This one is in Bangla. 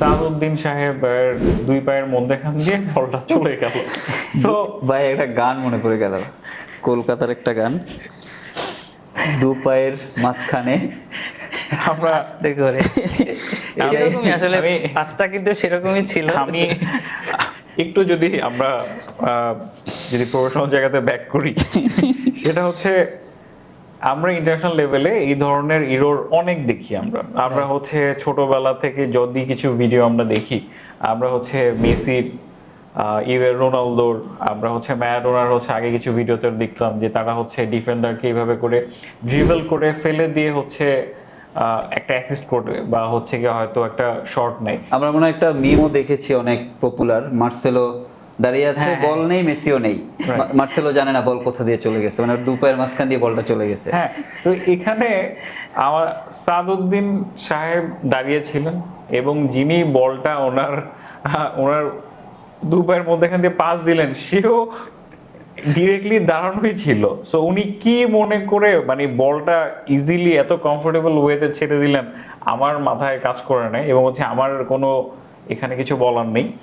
সাদউদ্দিন সাহেব দুই পায়ের মধ্যেখান দিয়ে বলটা চলে গেল। সো ভাই একটা গান মনে পড়ে গেল, কলকাতার একটা গান, দু পায়ের মাঝখানে আমরা আস্তে করে এরকমই আসলে পাঁচটা কিন্তু সেরকমই ছিল। আমি একটু যদি আমরা যদি প্রফেশনাল জায়গাতে ব্যাক করি, সেটা হচ্ছে আমরা ইন্টারন্যাশনাল লেভেলে এই ধরনের ইরোর অনেক দেখি। আমরা হচ্ছে ছোটবেলা থেকে যদি কিছু ভিডিও আমরা দেখি, আমরা হচ্ছে মেসির রোনালদোর, আমরা হচ্ছে ম্যারাডোনার হচ্ছে আগে কিছু ভিডিওতে দেখলাম যে তারা হচ্ছে ডিফেন্ডারকে এইভাবে করে ড্রিবল করে ফেলে দিয়ে হচ্ছে একটা অ্যাসিস্ট করবে বা হচ্ছে কি হয়তো একটা শট নেয়। আমরা মনে হয় একটা মিমও দেখেছি অনেক পপুলার, মার্সেলো দাঁড়িয়ে আছে, হ্যাঁ, বল নেই, মেসিও নেই, Right. মার্সেলো জানে না বল কোথা দিয়ে চলে গেছে, মানে দু পায়ের মাঝখান দিয়ে বলটা চলে গেছে। হ্যাঁ, তো এখানে আমার সাদউদ্দিন সাহেব দাঁড়িয়েছিলেন এবং যিনি বলটা ওনার দু পায়ের মধ্যেখান দিয়ে পাস দিলেন, সেও ডিরেক্টলি দাঁড়ানোই ছিল। সো উনি কি মনে করে মানে বলটা ইজিলি এত কমফোর্টেবল ওয়েতে ছেড়ে দিলেন, আমার মাথায় কাজ করে নাই এবং হচ্ছে আমার কোনো এখানে কিছু বলার নেই।